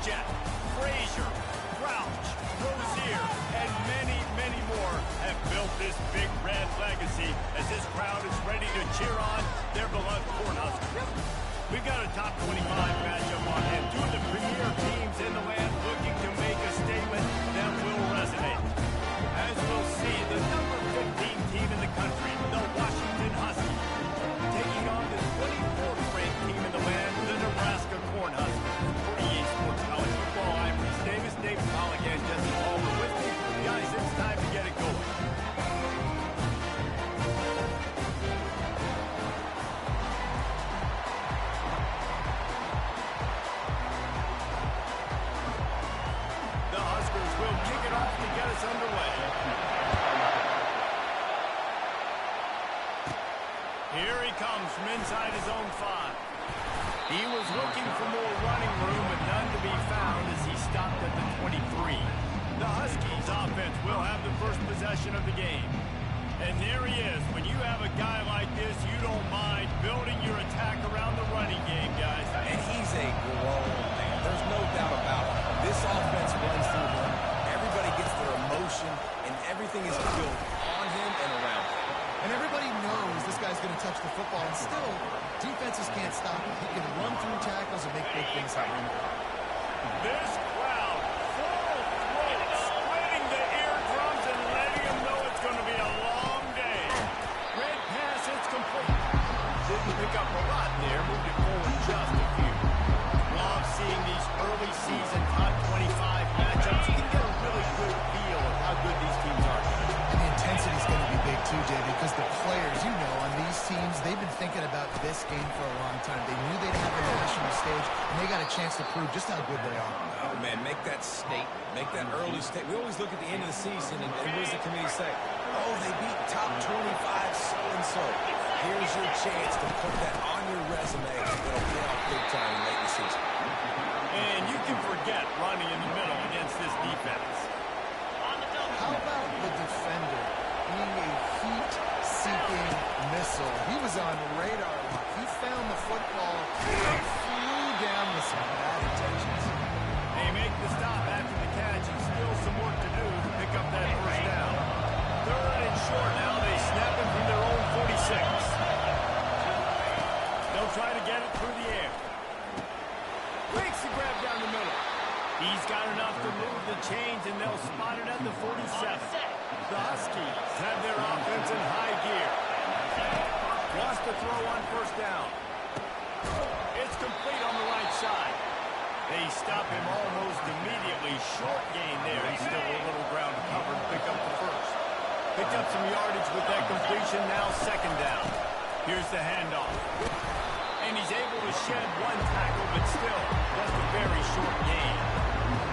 Jet, Frazier, Crouch, Rozier, and many, many more have built this Big Red legacy as this crowd is ready to cheer on their beloved Cornhuskers. We've got a top 25 matchup on hand. Two of the premier teams in the land looking to make a statement that will resonate. As we'll see, the number 15 team in the country, the Washington Huskies, taking on the 24th ranked team in the land, the Nebraska Cornhuskers. For EA Sports College Football, I'm Reese Davis, David Pollock, and Jesse Palmer with me. Guys, it's time to get it going. The Huskers will kick it off to get us underway. Here he comes from inside his own 5. He was looking for more running room, but none to be found as he stopped at the 23. The Huskies offense will have the first possession of the game. And there he is. When you have a guy like this, you don't mind building your attack around the running game, guys. And he's a grown man. There's no doubt about it. This offense runs through him. Everybody gets their emotion, and everything is built on him and around him. And everybody knows this guy's going to touch the football, and still, defenses can't stop him. He can run through tackles and make big things happen. This crowd, full throat, splitting the eardrums and letting them know it's going to be a long day. Red pass, it's complete. Didn't pick up a lot there, moved it forward just a few. Love seeing these early season top 25 matchups. You can get a really good feel of how good these teams are. And the intensity's going to be big too, Jay, because the players, you know, on these teams, they've been thinking about this game for a long time. They knew they'd have a national stage, and they got a chance to prove just how good they are. Oh, man, make that statement. Make that early statement. We always look at the end of the season, and what does the committee say? Oh, they beat top 25 so-and-so. Here's your chance to put that on your resume. It'll pay off big time late in the season. And you can forget running in the middle against this defense. How about the defender being a heat-seeking missile? He was on radar lock. He found the football and flew down with some bad intentions. They make the stop after the catch and still some work to do to pick up that first down. Third and short now. They snap it from their own 46. They'll try to get it through the air. Breaks the grab down the middle. He's got enough to move the chains, and they'll spot it at the 47. The Huskies have their offense in high gear. Wants to throw on first down. It's complete on the right side. They stop him almost immediately. Short gain there. He's still a little ground to cover to pick up the first. Picked up some yardage with that completion. Now second down. Here's the handoff. And he's able to shed one tackle, but still just a very short gain.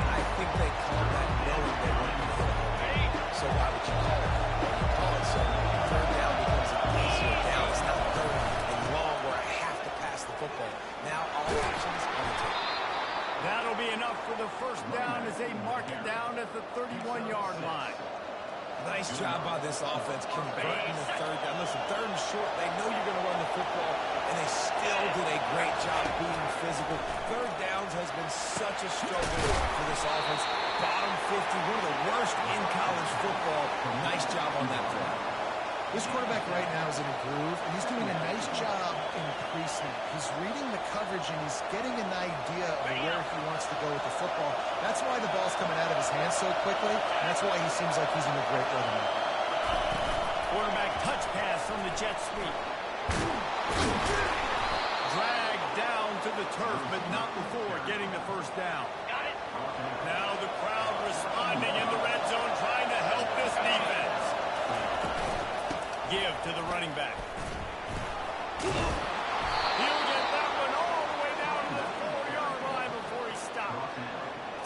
I think they call that knowing they weren't going to hit a home. So why would you call it? You call it so third down becomes an easier down. It's not third and long where I have to pass the football. Now all options on the table. That'll be enough for the first down as they mark it down at the 31-yard line. Nice job by this offense converting the third down. Listen, third and short, they know you're going to run the football, and they still did a great job being physical. Third downs has been such a struggle for this offense. Bottom 50, one of the worst in college football. Nice job on that play. This quarterback right now is in a groove, and he's doing a nice job in pre-snap. He's reading the coverage, and he's getting an idea of where he wants to go with the football. That's why the ball's coming out of his hands so quickly, and that's why he seems like he's in a great rhythm. Quarterback touch pass from the jet sweep. Dragged down to the turf, but not before getting the first down. Now the crowd responding in the red zone, trying to help this defense. Give to the running back. He'll get that one all the way down to the 4-yard line before he stopped.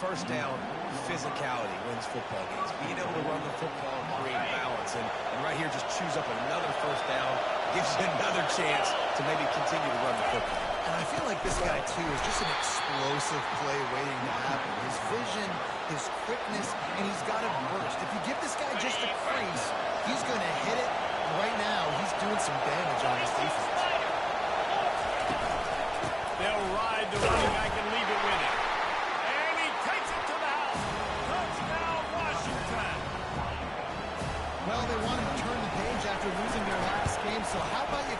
First down, physicality wins football games. Being able to run the football and create balance. And right here, just choose up another first down. Gives you another chance to maybe continue to run the football. And I feel like this guy, too, is just an explosive play waiting to happen. His vision, his quickness, and he's got a burst. If you give this guy just a crease, he's going to hit it. Right now, he's doing some damage on this defense. They'll ride the running back and leave it with him. And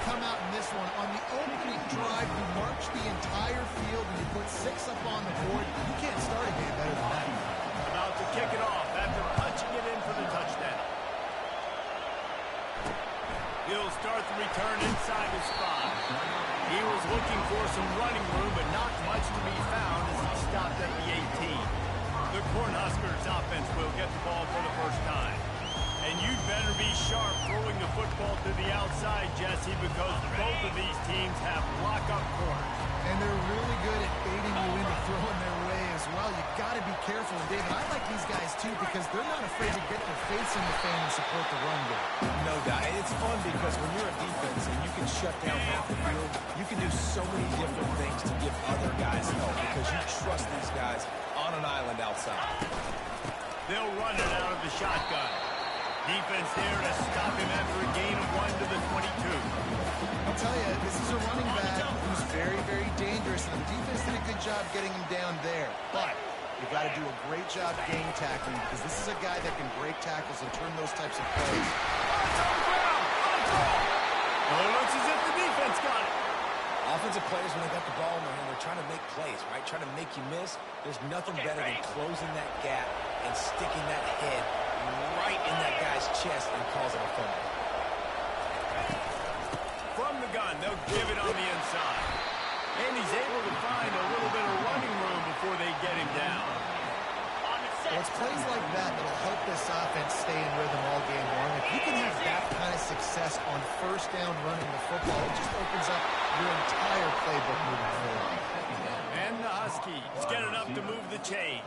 come out in this one. On the opening drive, you march the entire field and you put 6 up on the board. You can't start a game better than that. About to kick it off after punching it in for the touchdown. He'll start the return inside his spot. He was looking for some running room, but not much to be found as he stopped at the 18. The Cornhuskers offense will get the ball for the first time. And you'd better be sharp throwing the football to the outside, Jesse, because both of these teams have lock-up corners. And they're really good at baiting you into throwing their way as well. You got to be careful. And, David, I like these guys, too, because they're not afraid to get their face in the fan and support the run game. No doubt. It's fun because when you're a defense and you can shut down half the field, you can do so many different things to give other guys help because you trust these guys on an island outside. They'll run it out of the shotgun. Defense there to stop him after a gain of 1 to the 22. I'll tell you, this is a running back who's very, very dangerous, and the defense did a good job getting him down there. But you got to do a great job game tackling because this is a guy that can break tackles and turn those types of plays. Well, it looks as if the defense got it. Offensive players, when they got the ball in their hand, they're trying to make plays, right? Trying to make you miss. There's nothing better than closing that gap and sticking that head right in that guy's chest and causing a fumble. From the gun, they'll give it on the inside. And he's able to find a little bit of running room before they get him down. Well, it's plays like that that'll help this offense stay in rhythm all game long. If you can have that kind of success on first down running the football, it just opens up your entire playbook moving forward. And the Huskies get it up to move the chains.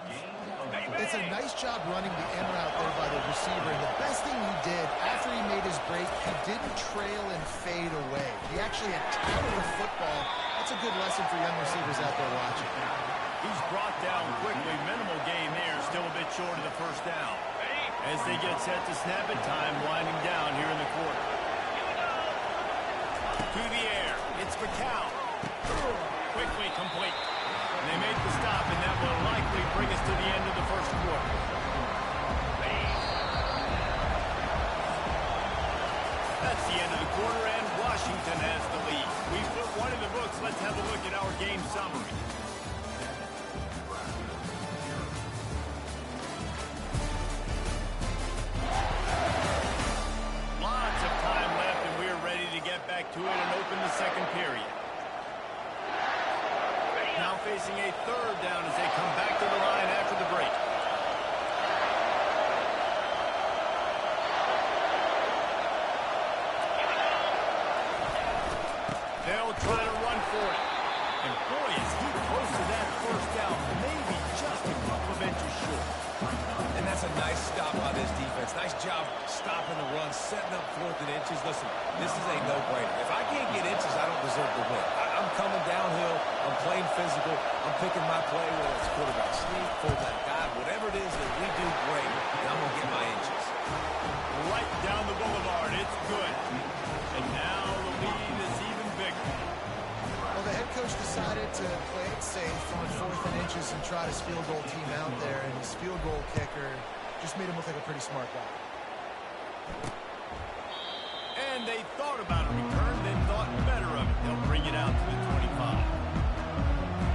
It's a nice job running the end route there by the receiver. And the best thing he did after he made his break, he didn't trail and fade away. He actually attacked the football. That's a good lesson for young receivers out there watching. He's brought down quickly. Minimal gain there. Still a bit short of the first down. As they get set to snap it, time winding down here in the quarter. To the air. It's McCown. Quickly complete. And they make the stop, and that will likely bring us to the end of the first quarter. That's the end of the quarter, and Washington has the lead. We put one in the books. Let's have a look at our game summary. Lots of time left, and we're ready to get back to it and open the second period. Now facing a third down as they come back to the line after the break. They'll try to run for it. And boy, is he close to that first down. Maybe just a couple of inches short. And that's a nice stop by this defense. Nice job stopping the run, setting up 4th and inches. Listen, this is a no-brainer. If I can't get inches, I don't deserve to win. I'm coming downhill. I'm playing physical. I'm picking my play, whether it's quarterback sneak, fullback dive, whatever it is that we do great, and I'm going to get my inches. Right down the boulevard. It's good. And now the lead is even bigger. Well, the head coach decided to play it safe on 4th and inches and try his field goal team out there, and his field goal kicker just made him look like a pretty smart guy. And they thought about a return, then thought better of it. They'll bring it out to the 25.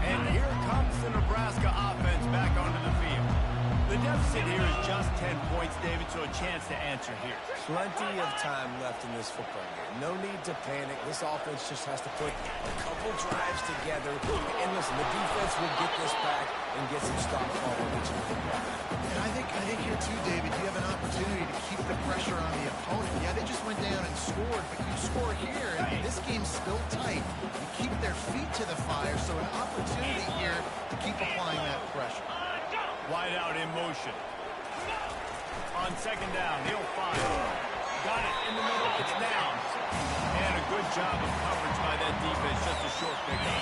And here comes the Nebraska offense back onto the field. The deficit here is just 10 points, David, so a chance to answer here. Plenty of time left in this football game. No need to panic. This offense just has to put a couple drives together. And listen, the defense will get this back and get some stop following each of the football. And I think here too, David, you have an opportunity to keep the pressure on the opponent. Yeah, they just went down and scored, but you score here, and this game's still tight. You keep their feet to the fire, so an opportunity here to keep applying that pressure. Wide out in motion. On second down, he'll fire. Got it in the middle. It's down. And a good job of coverage by that defense. Just a short pickup.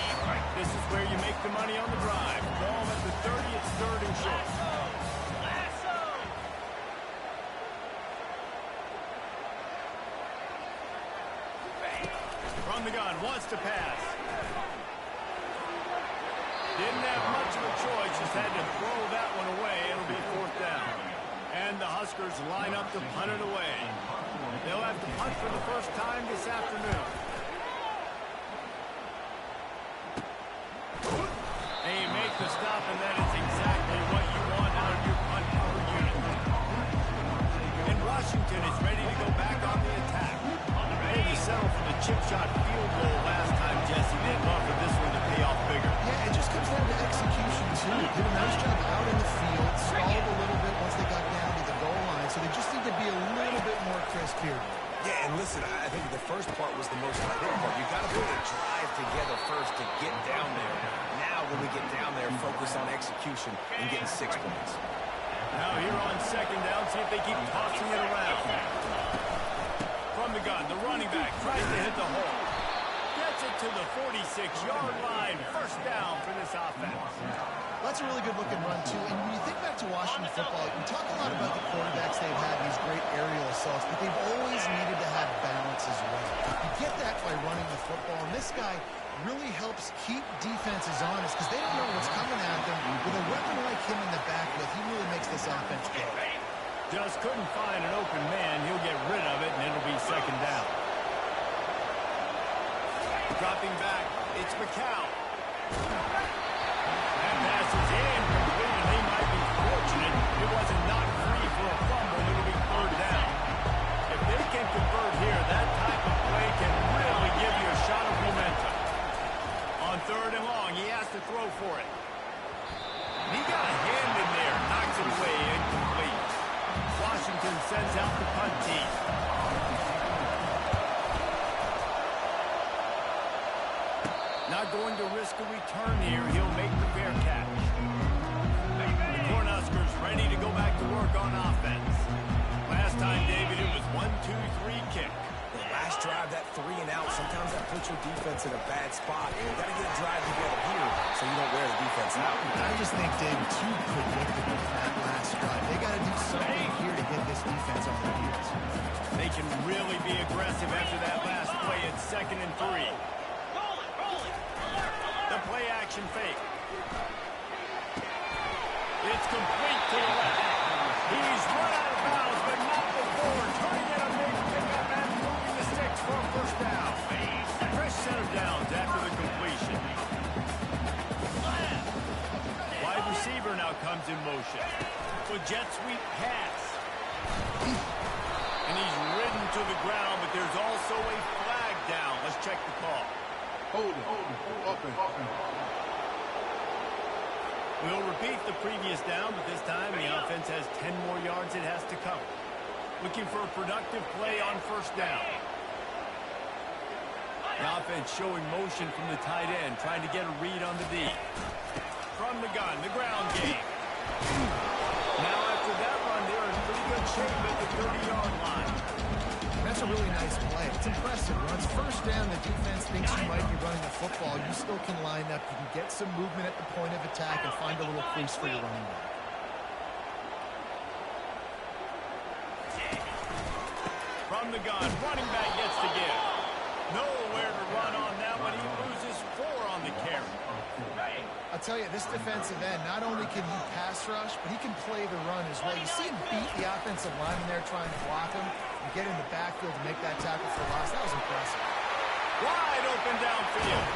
This is where you make the money on the drive. Ball at the 30. It's 3rd and short. From the gun, wants to pass. Didn't have much of a choice, just had to throw that one away. It'll be 4th down. And the Huskers line up to punt it away. They'll have to punt for the first time this afternoon. the stop, and that is exactly what you want out of your punt cover unit. And Washington is ready to go back on the attack. They settled for the chip shot field goal last time, Jesse. They'd love for this one to pay off bigger. Yeah, it just comes down to execution, too. Did a nice job out in the field, stalled a little bit once they got down to the goal line, so they just need to be a little bit more crisp here. Yeah, and listen, I think the first part was the most important part. You got to put a drive together first to get down there. Now, when we get down there, focus on execution and getting 6 points. Now here on second down, see if they keep tossing it around. From the gun, the running back tries to hit the hole. Gets it to the 46-yard line. First down for this offense. That's a really good-looking run, too. And when you think back to Washington football, we talk a lot about the quarterbacks they've had, these great aerial assaults, but they've always needed to have balance as well. You get that by running the football, and this guy really helps keep defenses honest because they don't know what's coming at them. With a weapon like him in the backfield, he really makes this offense go. Just couldn't find an open man. He'll get rid of it, and it'll be second down. Dropping back, it's McCown. That pass is incomplete, and he might be fortunate it wasn't knocked free for a fumble. It'll be third down. If they can convert here, that type of play can really give you a shot of momentum. On third and long, he has to throw for it. And he got a hand in there, knocks it away, incomplete. Washington sends out the punt team. Not going to risk a return here. He'll make the fair catch. The Cornhuskers ready to go back to work on offense. Last time, David, it was 1-2-3 kick. The last drive, that 3 and out, sometimes that puts your defense in a bad spot. And you got to get a drive together here so you don't wear the defense out. I just think, David, too predictable that last drive. They got to do something here to get this defense on their heels. They can really be aggressive after that last play. It's 2nd and 3. The play action fake. It's complete to the left. He's run out of bounds, but not before. Turning it a big pickup and moving the sticks for a first down. Fresh set of downs after the completion. Wide receiver now comes in motion. So jet sweep pass. And he's ridden to the ground, but there's also a flag down. Let's check the call. Hold it. We'll repeat the previous down, but this time the offense has 10 more yards it has to cover. Looking for a productive play on first down. The offense showing motion from the tight end, trying to get a read on the D. From the gun, the ground game. Now after that run, they're in pretty good shape at the 30-yard line. That's a really nice play. It's impressive. When it's first down, the defense thinks you might be running the football. You still can line up. You can get some movement at the point of attack and find a little crease for your running back. From the gun, running back gets to give. Nowhere to run on that one. He loses 4 on the carry. I'll tell you, this defensive end, not only can he pass rush, but he can play the run as well. You see him beat the offensive lineman there trying to block him and get in the backfield to make that tackle for loss. That was impressive. Wide open downfield.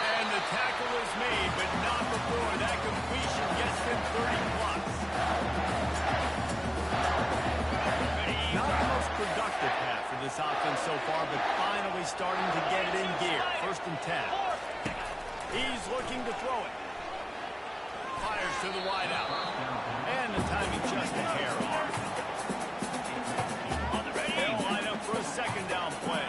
And the tackle is made, but not before that completion gets him 30-plus. Not the most productive pass for this offense so far, but finally starting to get it in gear. 1st and 10. He's looking to throw it. Fires to the wideout. And the timing just a hair off. They'll line up for a 2nd down play.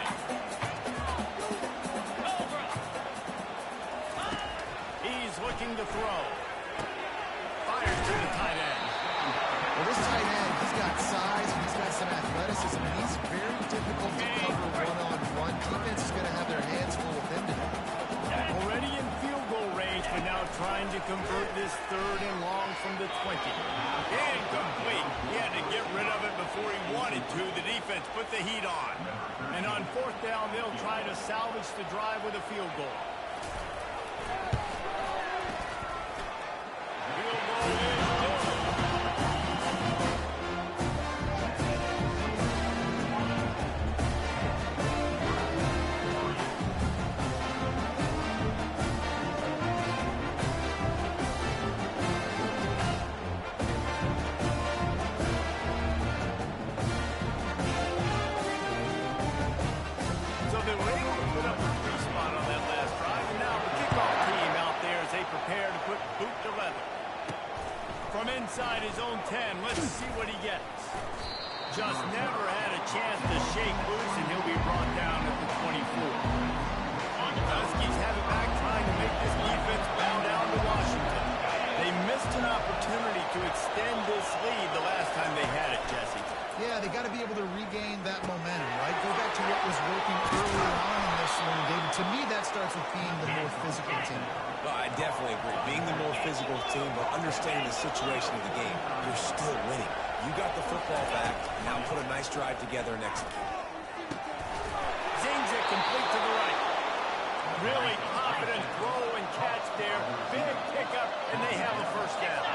He's looking to throw. Fires to the tight end. Well, this tight end, he's got size and he's got some athleticism, and he's very difficult to cover one-on-one. Defense is going to have their hands full with him today. Already in field goal range, but now trying to convert this 3rd and long from the 20. Incomplete. He had to get rid of it before he wanted to. The defense put the heat on. And on 4th down, they'll try to salvage the drive with a field goal. Field goal is good. At his own 10, let's see what he gets. Just never had a chance to shake loose, and he'll be brought down at the 24. Huskies have it back, trying to make this defense bow down to Washington. They missed an opportunity to extend this lead the last time they had it, Jesse. Yeah, they got to be able to regain that momentum, right? Go back to what was working early on in this one, David. To me, that starts with being the more physical team. Well, I definitely agree. Being the more physical team, but understanding the situation of the game, you're still winning. You got the football back. Now put a nice drive together and execute. Zings it complete to the right. Really confident throw and catch there. Big pickup, and they have a first down.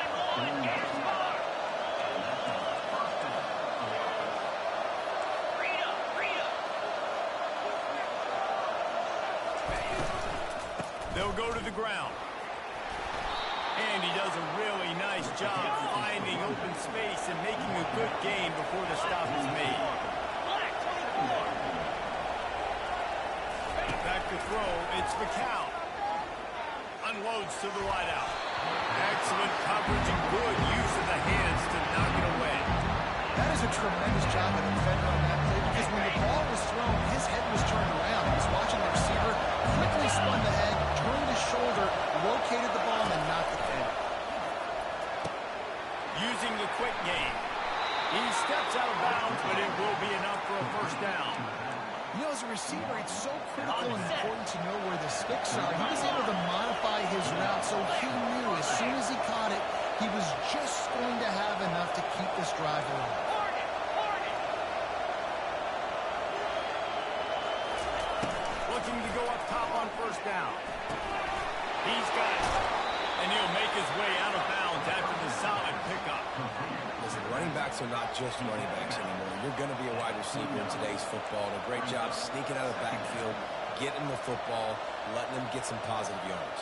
They'll go to the ground. And he does a really nice job finding open space and making a good gain before the stop is made. Back to throw, it's McCown. Unloads to the wideout. Excellent coverage and good use of the hands to knock it away. That is a tremendous job of the defender on that play, because when the ball was thrown, his head was turned around. He was watching the receiver, quickly spun the head, turned his shoulder, located the ball, and knocked it down. Using the quick game. He steps out of bounds, but it will be enough for a first down. You know, as a receiver, it's so critical and important to know where the sticks are. He was able to modify his route, so he knew as soon as he caught it, he was just going to have enough to keep this drive alive. Looking to go up top on first down. He's got it. And he'll make his way out of bounds after the solid pickup. Listen, running backs are not just running backs anymore. You're going to be a wide receiver in today's football. And a great job sneaking out of the backfield, getting the football, letting them get some positive yards.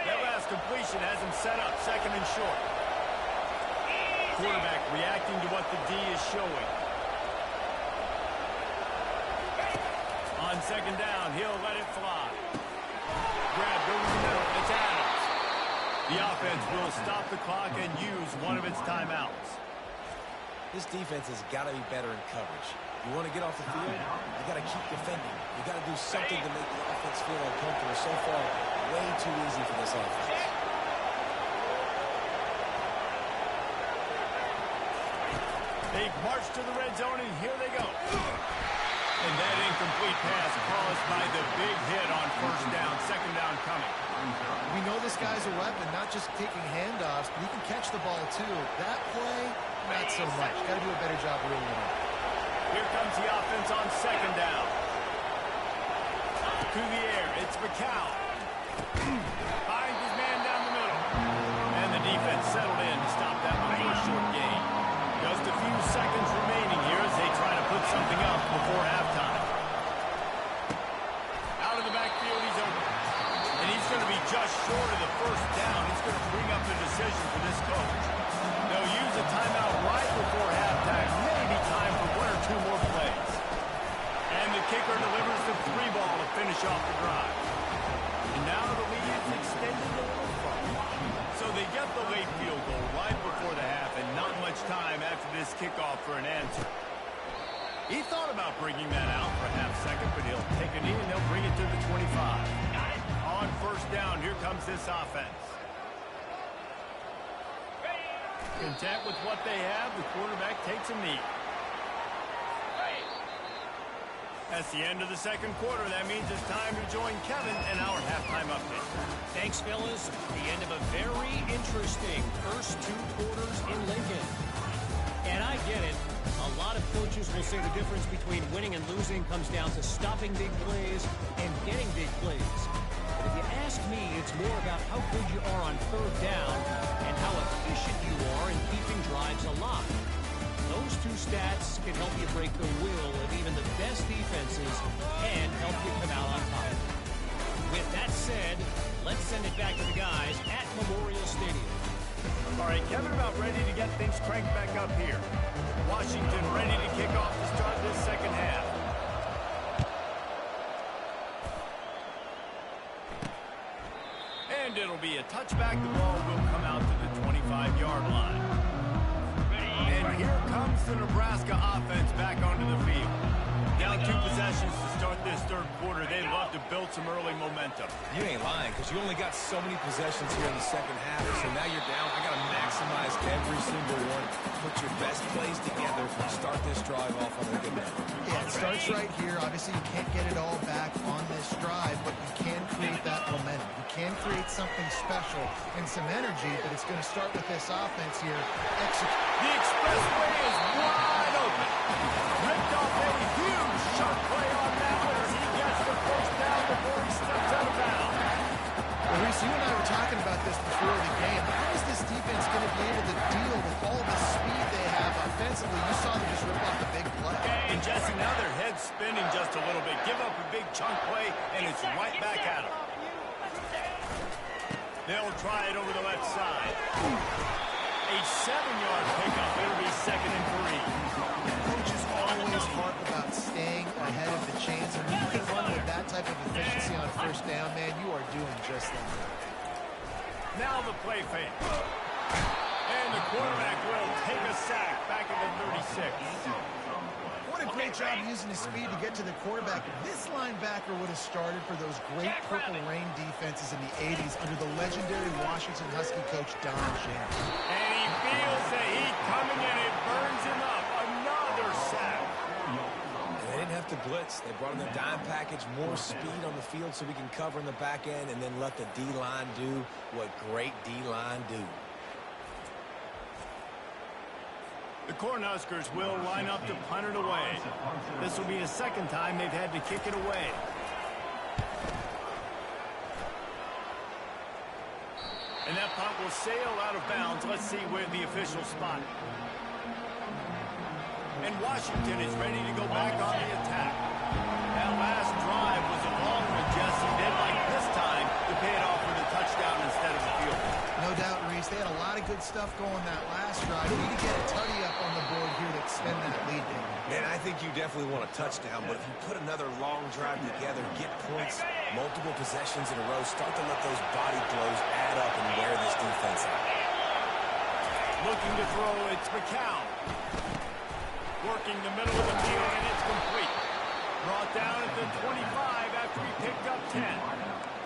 That last completion has him set up second and short. Quarterback reacting to what the D is showing. On second down, he'll let it fly. Grabbed over the middle. It's Adams. The offense will stop the clock and use one of its timeouts. This defense has got to be better in coverage. You want to get off the field, you got to keep defending. You got to do something to make the offense feel uncomfortable. So far, way too easy for this offense. They march to the red zone, and here they go. And that incomplete pass caused by the big hit on first down. Second down coming. We know this guy's a weapon, not just taking handoffs, but he can catch the ball too. That play, not so much. Got to do a better job reeling it in. Here comes the offense on second down. To the air, it's McCown. Finds his man down the middle. And the defense settled in to stop that one for a short gain. Just a few seconds remaining here as they try to put something up before halftime. Out of the backfield, he's open. And he's going to be just short of the first down. It's going to bring up the decision for this coach. They'll use a timeout right before halftime. Maybe time for one or two more plays. And the kicker delivers the 3-ball to finish off the drive. And now the lead is extended a little further. So they get the late field goal right before the half, and not much time after this kickoff for an answer. He thought about bringing that out for a half second, but he'll take a knee and they'll bring it to the 25. On first down, here comes this offense. Content with what they have, the quarterback takes a knee. That's the end of the second quarter. That means it's time to join Kevin in our halftime update. Thanks, fellas. The end of a very interesting first two quarters in Lincoln. And I get it. A lot of coaches will say the difference between winning and losing comes down to stopping big plays and getting big plays. But if you ask me, it's more about how good you are on third down and how efficient you are in keeping drives alive. Those two stats can help you break the will of even the best defenses and help you come out on top. With that said, let's send it back to the guys at Memorial Stadium. All right, Kevin about ready to get things cranked back up here. Washington ready to kick off to start this second half. And it'll be a touchback. The ball will come out to the 20. 25-yard line. And here comes the Nebraska offense back onto the field. Down 2 possessions to start this third quarter. They'd love to build some early momentum. You ain't lying, because you only got so many possessions here in the second half. So now you're down. I got to maximize every single one. Put your best plays together and start this drive off on a good note. Yeah, it starts right here. Obviously, you can't get it all back on this drive, but you can create that momentum. You can create something special and some energy, but it's going to start with this offense here. The expressway is wide open. Ripped off a huge sharp play on that one as he gets the first down before he steps out of bounds. Well, Reese, you and I were talking about this before the game. How is this defense going to be able to deal with all the speed they have offensively? You saw them just rip off a big play. And Jesse, now their head's spinning just a little bit. Give up a big chunk play, and it's right back at them. They'll try it over the left side. A 7-yard pickup. It'll be 2nd and 3. Coaches always harp about staying ahead of the chains, and when you can run with that type of efficiency on first down, man, you are doing just that. Now the play fake. And the quarterback will take a sack back at the 36. What a great job using his speed to get to the quarterback. This linebacker would have started for those great Purple Rain defenses in the 80s under the legendary Washington Husky coach Don James. And he feels the heat coming and it burns him up. Another sack. They didn't have to blitz. They brought in the dime package, more speed on the field so we can cover in the back end and then let the D-line do what great D-line do. The Cornhuskers will line up to punt it away. This will be the 2nd time they've had to kick it away. And that punt will sail out of bounds. Let's see where the official spot. And Washington is ready to go back on the attack. That last drive was a long one, Jesse. They'd like this time to pay it off with a touchdown instead of a field goal. No doubt, Reese. They had a lot of good stuff going that last drive. We need to get a tutty up on the board here to extend that lead there. Man, I think you definitely want a touchdown, but if you put another long drive together, get points, multiple possessions in a row, start to let those body blows add up and wear this defense out. Looking to throw, it's McCown. Working the middle of the field, and it's complete. Brought down at the 25 after he picked up 10.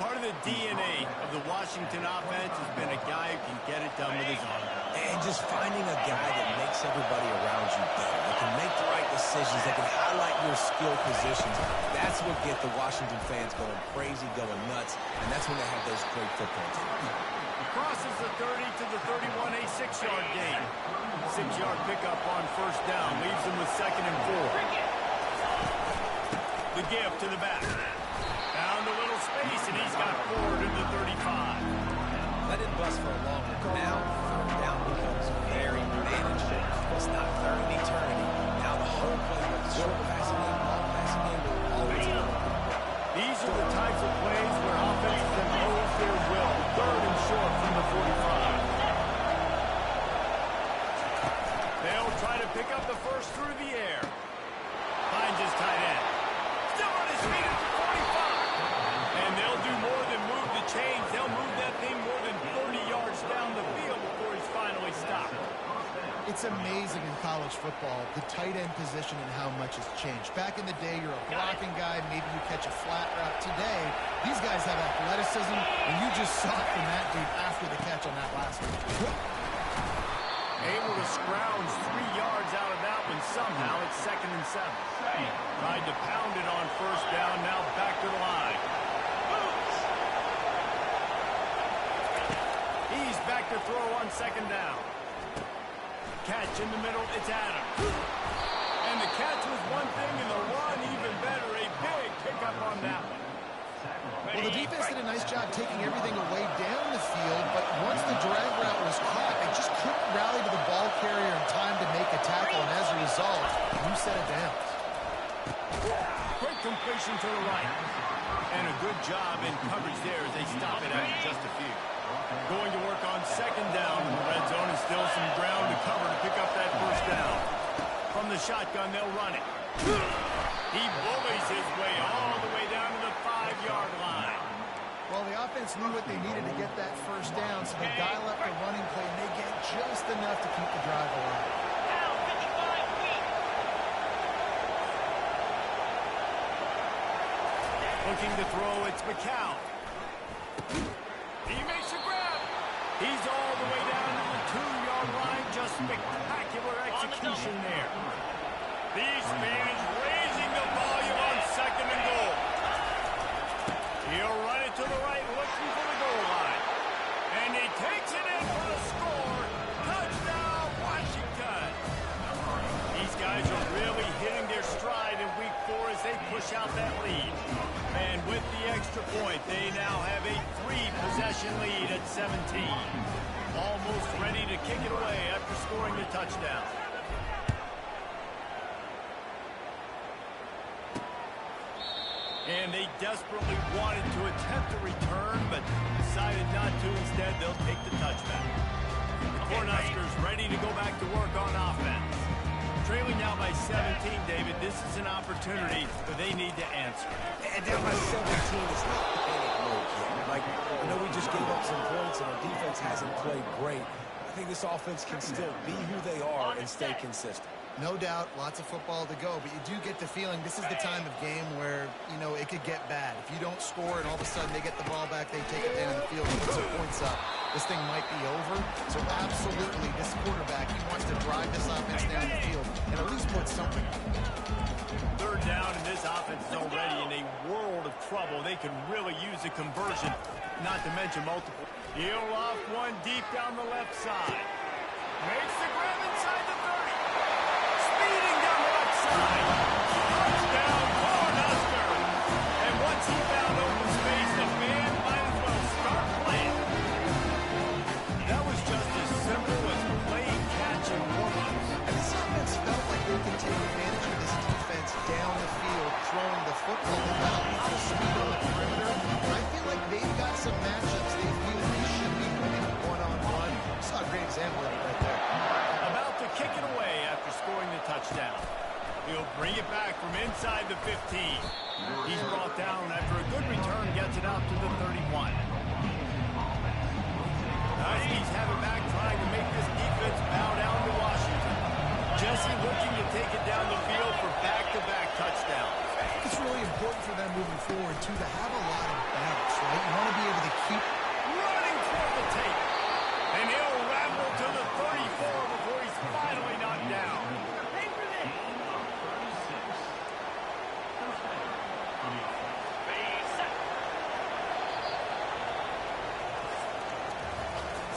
Part of the DNA of the Washington offense has been a guy who can get it done with his arm. And just finding a guy that makes everybody around you better, that can make the right decisions, that can highlight your skill positions. That's what gets the Washington fans going crazy, going nuts, and that's when they have those great football teams. Crosses the 30 to the 31, a 6-yard gain. 6-yard pickup on first down, leaves him with 2nd and 4. The give to the back. Found a little space, and he's got 4 to the 35. That didn't bust for a long one. Now, third down becomes very manageable. It's not third in eternity. Now the whole play, the short passing game, long passing game, always going. These are the types of plays where offenses impose their will. 3rd and short from the 45. They'll try to pick up the first through the air. Finds his tight end. Still on his feet at the 45. And they'll do more than move the chains. They'll move that thing more than 30 yards down the field before he's finally stopped. It's amazing in college football, the tight end position and how much has changed. Back in the day, you're a blocking guy, maybe you catch a flat route. Today, these guys have athleticism, and you just saw it from that dude after the catch on that last one. Able to scrounge 3 yards out of that one somehow. It's 2nd and 7. Tried to pound it on first down, now back to the line. He's back to throw on 2nd down. Catch in the middle, it's Adams. And the catch was one thing, and the run even better. A big pickup on that one. Well, the defense did a nice job taking everything away down the field, but once the drag route was caught, they just couldn't rally to the ball carrier in time to make a tackle, and as a result, you set it down. Quick completion to the right. And a good job in coverage there as they stop it after just a few. Going to work on 2nd down in the red zone, and still some ground to cover to pick up that first down. From the shotgun, they'll run it. He bullies his way all the way down to the 5-yard line. Well, the offense knew what they needed to get that first down, so they dial up the running play, and they get just enough to keep the drive alive. Looking to throw, it's McCown. He makes a grab. He's all the way down to the 2-yard line. Just spectacular execution there. These fans raising the volume on 2nd and goal. He'll run it to the right, looking for the goal line. And he takes it in for the score. Touchdown, Washington. These guys are really hitting their stride in week 4 as they push out that lead. And with the extra point, they now have a 3-possession lead at 17. Almost ready to kick it away after scoring the touchdown. And they desperately wanted to attempt a return, but decided not to. Instead, they'll take the touchback. The Cornhuskers ready to go back to work on offense. Trailing now by 17, David, this is an opportunity that they need to answer. And down by 17, it's not panic mode yet. Like, I know we just gave up some points and our defense hasn't played great. I think this offense can still be who they are and stay consistent. No doubt, lots of football to go, but you do get the feeling this is the time of game where, you know, it could get bad. If you don't score and all of a sudden they get the ball back, they take it down the field and put some points up, this thing might be over. So absolutely, this quarterback, he wants to drive this offense down the field and at least put something. 3rd down, and this offense is already in a world of trouble. They can really use a conversion, not to mention multiple. He'll off one deep down the left side. Makes the grab inside the 30. Speeding down the left side. Touchdown, Cornhuskers. And once he found open space, the man might as well start playing. That was just as simple as playing catch and warm-ups. And this offense felt like they could take advantage of this defense down the field, throwing the football. They've got some speed on the perimeter. And I feel like they've got some matchups they feel they should be winning one-on-one. Saw a great example of it right there. About to kick it away after scoring the touchdown. He'll bring it back from inside the 15. He's brought down after a good return, gets it out to the 31. Huskies have it back, trying to make this defense bow down to Washington. Jesse looking to take it down the field for back-to-back touchdowns. I think it's really important for them moving forward, too, to have a lot of bounce, right? You want to be able to keep running toward the tape. And he'll ramble to the 34 before he's finally knocked down.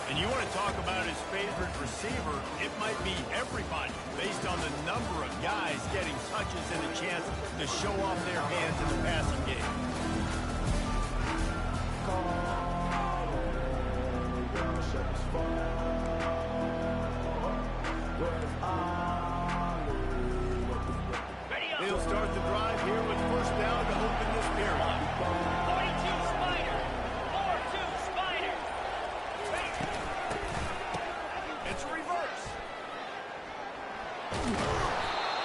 And you want to talk about his favorite receiver, it might be everybody, based on the number of guys getting touches and a chance to show off their hands in the passing game. They'll start the drive here with 1st down to open this period. 42 Spider. 4-2 Spider. It's a reverse.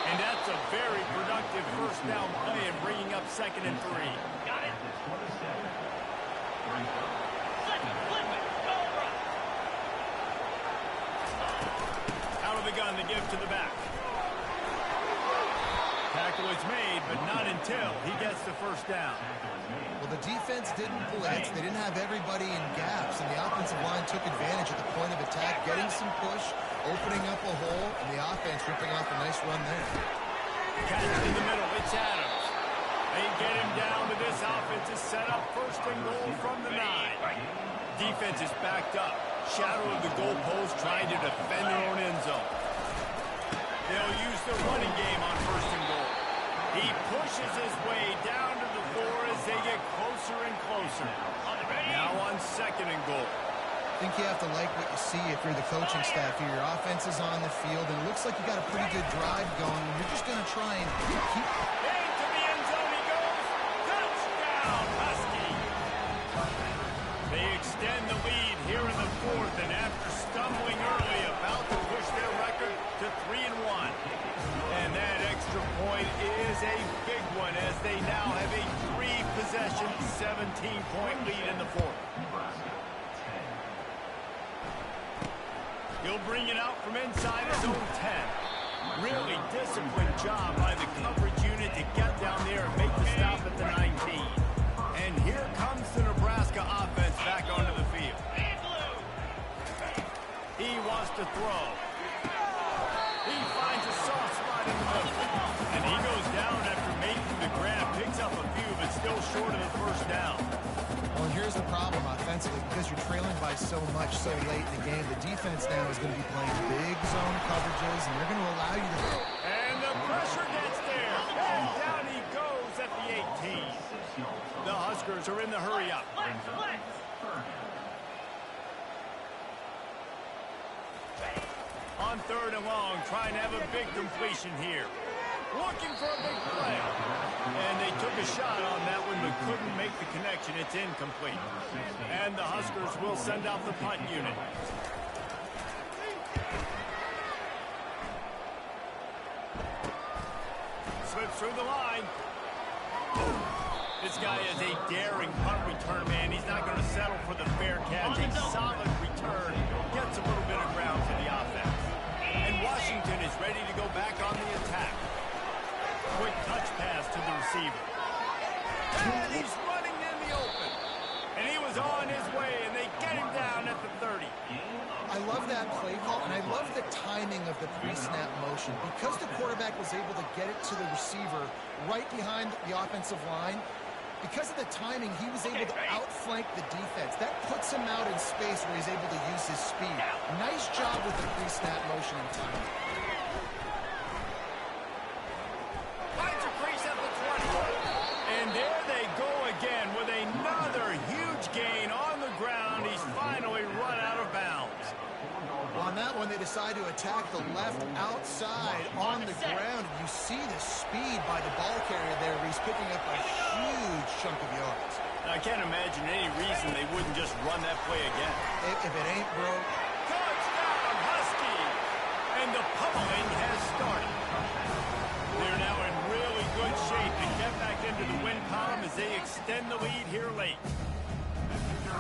And that's a very productive 1st down play and bringing up 2nd and 3. Got it. Flip it. Go run. Out of the gun to give to the back. Tackle is made, but not until he gets the 1st down. Well, the defense didn't blitz. They didn't have everybody in gaps, and the offensive line took advantage at the point of attack, getting some push, opening up a hole, and the offense ripping off a nice run there. Catch in the middle. It's Adams. They get him down to this offense is set up 1st and goal from the 9. Defense is backed up. Shadow of the goalpost trying to defend their own end zone. They'll use the running game on 1st and goal. He pushes his way down to the floor as they get closer and closer. Now on 2nd and goal. I think you have to like what you see if you're the coaching staff here. Your offense is on the field, and it looks like you got a pretty good drive going. You're just going to try and keep... Into the end zone he goes. Touchdown, Husky. They extend the lead here in the 4th, and after stumbling early, about to push their record to 3-1. And that extra point is a big one as they now have a 3-possession, 17-point lead in the fourth. He'll bring it out from inside his own 10. Really disciplined job by the coverage unit to get down there and make the stop at the 19. And here comes the Nebraska offense back onto the field. He wants to throw. He finds a soft spot in the middle. And he goes down after making the grab. Picks up a few, but still short of the first down. Well, and here's the problem offensively. Because you're trailing by so much so late in the game, the defense now is going to be playing big zone coverages, and they're going to allow you to throw. And the pressure gets there. And down he goes at the 18. The Huskers are in the hurry-up. On 3rd and long, trying to have a big completion here. Looking for a big play. And they took a shot on that one, but couldn't make the connection. It's incomplete. And the Huskers will send out the punt unit. Slips through the line. This guy is a daring punt return man. He's not going to settle for the fair catch. A solid return. Gets a little bit of ground to the offense. And Washington is ready to go back on the attack. Quick touch pass to the receiver. And he's running in the open. And he was on his way, and they get him down at the 30. I love that play call, and I love the timing of the pre-snap motion. Because the quarterback was able to get it to the receiver right behind the offensive line, because of the timing, he was able to outflank the defense. That puts him out in space where he's able to use his speed. Nice job with the pre-snap motion and timing. Finds a crease at the 20. And there they go again with another huge gain on the ground. He's finally run out of bounds. On that one, they decide to attack the left outside on the ground. And you see the speed by the ball carrier there. He's picking up a huge chunk of yards. I can't imagine any reason they wouldn't just run that play again. If it ain't broke. Touchdown, Husky! And the pummeling has started. They're now in really good shape to get back into the win column as they extend the lead here late.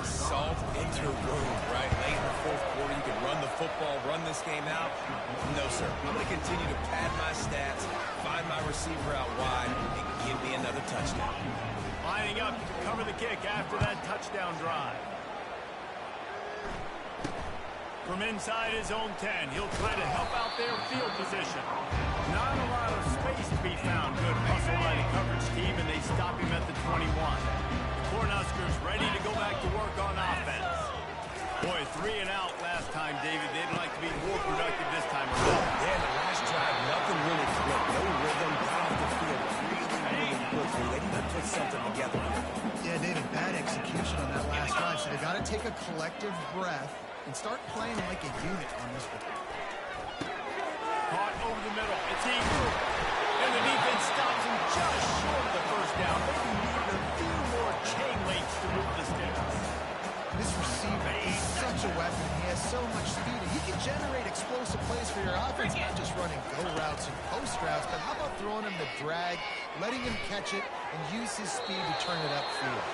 Salt into room, right? Late in the fourth quarter, you can run the football, run this game out. No, sir. I'm going to continue to pad my stats, find my receiver out wide, and give me another touchdown. Lining up to cover the kick after that touchdown drive. From inside his own 10, he'll try to help out their field position. Not a lot of space to be found. Good hustle by the coverage team, and they stop him at the 21. Cornhuskers ready to go back to work on offense. Boy, 3 and out last time, David. They'd like to be more productive this time around. Yeah, the last drive, nothing really clicked. No rhythm, got off the field really quickly. They need to put something together. Yeah, David, bad execution on that last drive. So they got to take a collective breath and start playing like a unit on this one. Caught over the middle. It's Eagle. And the defense stops him just short of the first down. They need a few more chain links to move the sticks. This receiver is such a weapon. He has so much speed. He can generate explosive plays for your offense, not just running go routes and post routes, but how about throwing him the drag, letting him catch it, and use his speed to turn it upfield.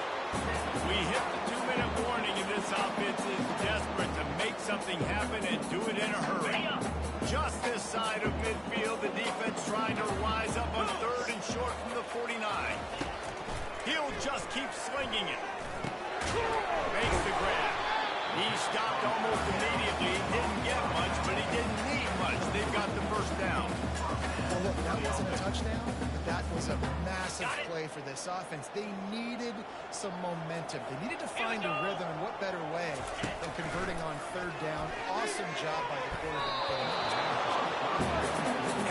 We hit the 2-minute warning, and this offense is desperate to make something happen and do it in a hurry. Just this side of midfield, the defense trying to rise up on 3rd and short from the 49. He'll just keep slinging it. Makes the grab. He stopped almost immediately. He didn't get much, but he didn't need much. They've got the first down. Well, look, that wasn't a touchdown, but that was a massive play for this offense. They needed some momentum. They needed to find a rhythm, and what better way than converting on 3rd down. Awesome job by the quarterback.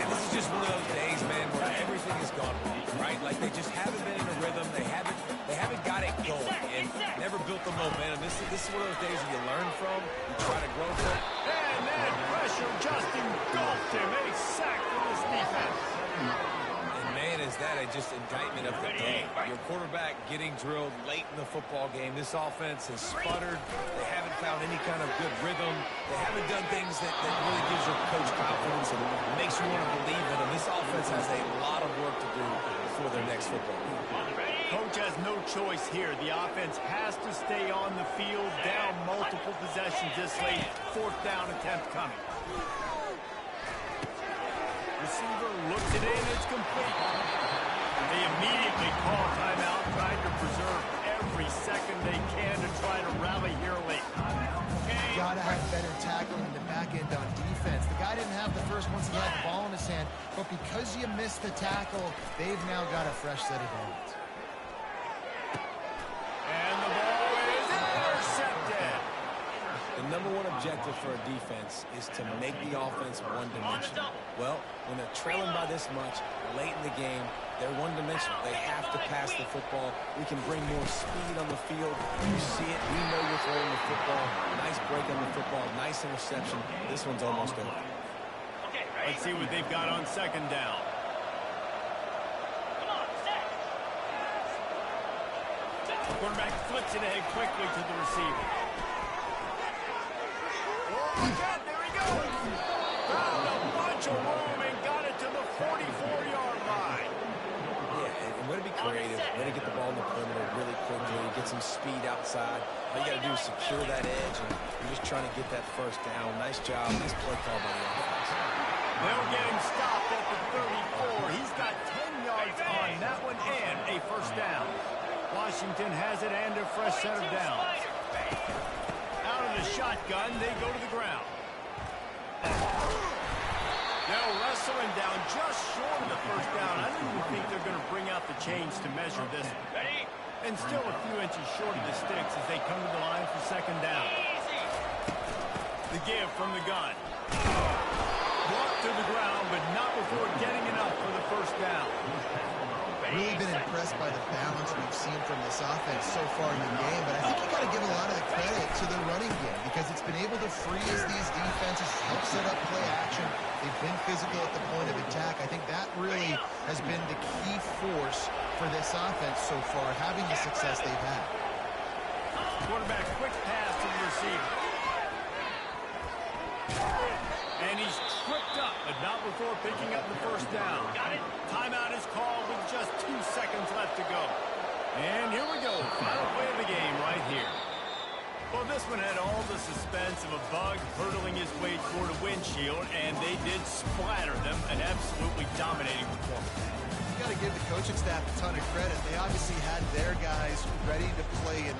And this is just one of those days, man, where everything has gone wrong, right? Like they just haven't been in a rhythm. They haven't got it going and never built the momentum. This is one of those days that you learn from, you try to grow from. And that pressure just engulfed him. A sack from this defense. And man, is that just indictment of the day. Your quarterback getting drilled late in the football game. This offense has sputtered. They haven't found any kind of good rhythm. They haven't done things that really gives your coach confidence and makes you want to believe in them. This offense has a lot of work to do for their next football game. Coach has no choice here. The offense has to stay on the field, down multiple possessions this late. Fourth down attempt coming. Receiver looks it in. It's complete. They immediately call timeout, trying to preserve every second they can to try to rally here late. Got to have better tackling in the back end on defense. The guy didn't have the first once he had the ball in his hand, but because you missed the tackle, they've now got a fresh set of downs. And the ball is intercepted. The number one objective for a defense is to make the offense one-dimensional. Well, when they're trailing by this much late in the game, they're one-dimensional. They have to pass the football. We can bring more speed on the field. You see it. We know you're throwing the football. Nice break on the football. Nice interception. This one's almost over. Let's see what they've got on second down. Come on, set. Quarterback flips it ahead quickly to the receiver. Oh, God, there he goes. Found a bunch of room and got it to the 44-yard line. Yeah, and way to be creative, way to get the ball in the perimeter really quickly, get some speed outside. All you got to do is secure that edge, and you're just trying to get that first down. Nice job. Nice play call by the offense. They'll get him stopped at the 34. He's got 10 yards on that one and a first down. Washington has it and a fresh set of downs. Out of the shotgun, they go to the ground. They'll wrestle him down just short of the first down. I don't even think they're going to bring out the chains to measure this. Ready? And still a few inches short of the sticks as they come to the line for second down. Easy. The give from the gun. Brought to the ground, but not before getting enough for the first down. Really been impressed by the balance we've seen from this offense so far in the game, but I think you got to give a lot of the credit to the running game because it's been able to freeze these defenses, help set up play action. They've been physical at the point of attack. I think that really has been the key force for this offense so far, having the success they've had. Quarterback quick pass to the receiver. And he's tripped up, but not before picking up the first down. Timeout is called with just 2 seconds left to go. And here we go. Final play of the game right here. Well, this one had all the suspense of a bug hurtling his way toward a windshield, and they did splatter them. An absolutely dominating performance. You got to give the coaching staff a ton of credit. They obviously had their guys ready to play in